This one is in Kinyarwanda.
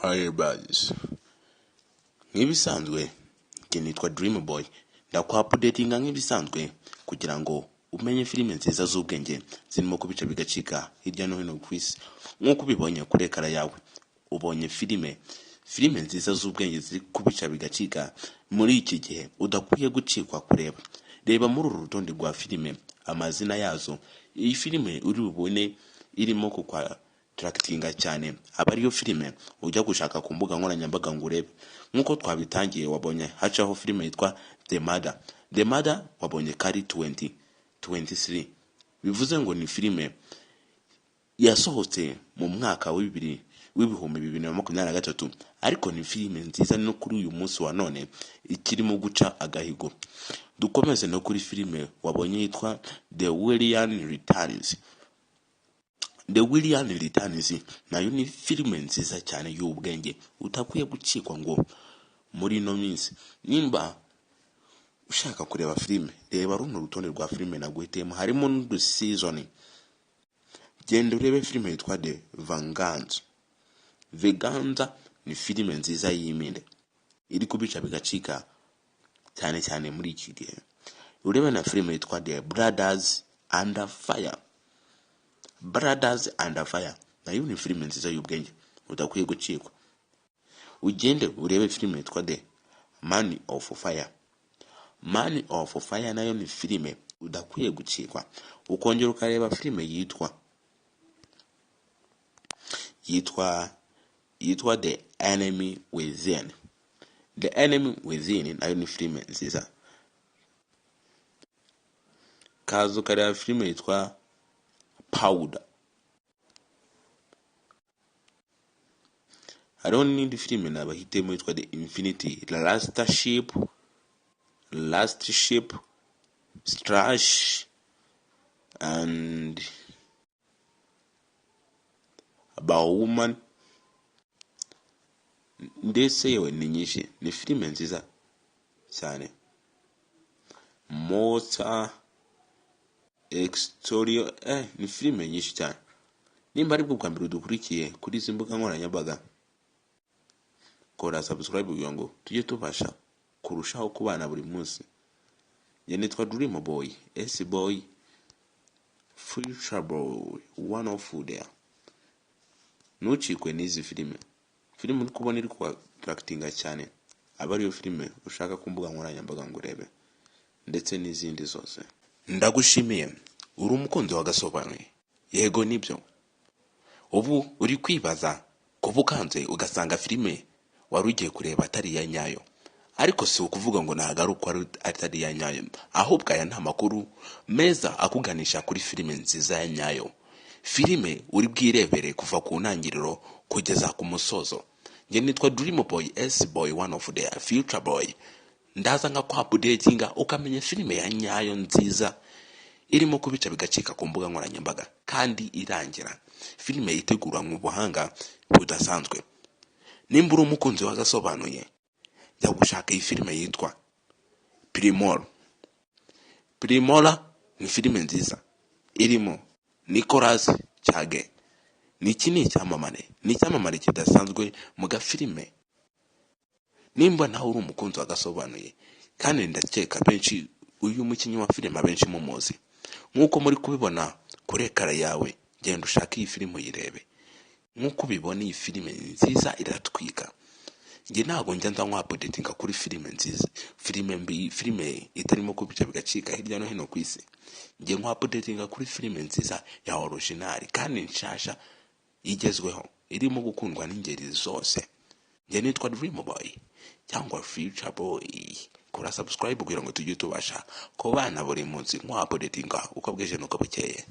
Hi buddies. Nk'ibisanzwe njye nitwa Dream Boy, ndakwapudetinga nk'ibisanzwe kugira ngo umenye filime nziza z'ubwenge zirimo kubica bigacika hirya no hino ku isi. Nk'uko ubibonye kuri ekara yawe ubonye filime nziza z'ubwenge ziri kubica bigacika muri iki gihe udakwiye gucikwa kureba. Reba muri uru rutonde rwa filime amazina yazo. Iyi filime uri bubone irimo kukwa tractinga cyane aba ariyo filime ujya gushaka ku mbuga nkoranyambaga ngo urebe. Nkuko twabitangiye wabonye hacaho filime yitwa The Mother wabonye kari 2023, bivuze ngo ni filime yasohotse mu mwaka w'ibihumbi 2023, ariko ni filime nziza no kuri uyu munsi wa none ikirimo guca agahigo. Dukomeze no kuri filime wabonye yitwa The William Returns. The William Returns nayo ni filime nziza cyane y'ubwenge utakwiye gucikwa ngo muri no minsi. Nimba ushaka kureba filime, reba runo rutonde rwa filime naguhitemo, harimo n'udu season. Genda urebe filime yitwa The Vengeance. Vengeance ni filime nziza y'iminde iri kubica bigacika cyane cyane muri iki gihe. Urebe na filime yitwa The Brothers Under Fire. Brothers Under Fire nayo ni filime nziza y'ubwenge udakwiye gucikwa. Ugende urebe filime yitwa The Man of Fire. Man of Fire nayo ni filime udakwiye gucikwa. Ukongera ukareba filime yitwa The Enemy Within. The Enemy Within nayo ni filime nziza. Kazo ukareba filime yitwa Powder. Hariho n'indi filime nabahitemo yitwa The Infinity, Last Ship, Strash and About Woman. Ndetse yewe ni nyinshi, ni filime nziza cyane. Mota Extorio ni filime nyinshi cyane. Nimba ari bwo mbere udukurikiye kuri izi mbuga nkoranyambaga, kora subscribe kugira ngo tujye tubasha kurushaho kubana buri munsi. Njye nitwa Dream Boy, S Boy, Future Boy, one of there. Ntucikwe n'izi filime uri kubona iri kwa tractinga cyane aba ariyo filime ushaka ku mbuga nkoranyambaga ngo urebe, ndetse n'izindi zose. Ndagushimiye, uri umukunzi wa Gasobanuye. Yego nibyo, ubu uri kwibaza kuba ukanze ugasanga filime wari ugiye kureba atari ya nyayo, ariko si ukuvuga ngo nagaruka atari ya nyayo, ahubwo aya nta makuru meza akuganisha kuri filime nziza ya nyayo. Filime uri bwirebere kuva ku ntangiriro kugeza ku musozo. Njye nitwa Dream Boy, S Boy, one of the Future Boy. Ndaza nka kwa updatinga ukamenya filime ya nyayo nziza irimo kubica bigacika ku mbuga nkoranyambaga kandi irangira. Filime itegurwa mu buhanga budasanzwe. Nimba uri umukunzi wa Gasobanuye, jya gushaka iyi filime yitwa Primora ni filime nziza irimo Nicolas Cage. Niki ni icyamamare kidasanzwe mu gafilime. Nimba nawe uri umukunzi wa Gasobanuye, kandi ndakeka benshi uyu mukinnyi wa filime abenshi mumuzi, nkuko muri kubibona kuri ekara yawe, genda ushaka iyi filime uyirebe. Nkuko ubibona iyi filime nziza iratwika. Njye ntabwo njya nza updatinga kuri filime nziza, filime itarimo kubica bigacika hirya no hino ku isi. Njye updatinga kuri filime nziza ya original kandi nshasha igezweho irimo gukundwa n'ingeri zose. Njye nitwa Dream Boy cyangwa Future Boy. Kora subscribe kugira ngo tujye tubasha kubana buri munsi updatinga uko bwije nuko bukeye.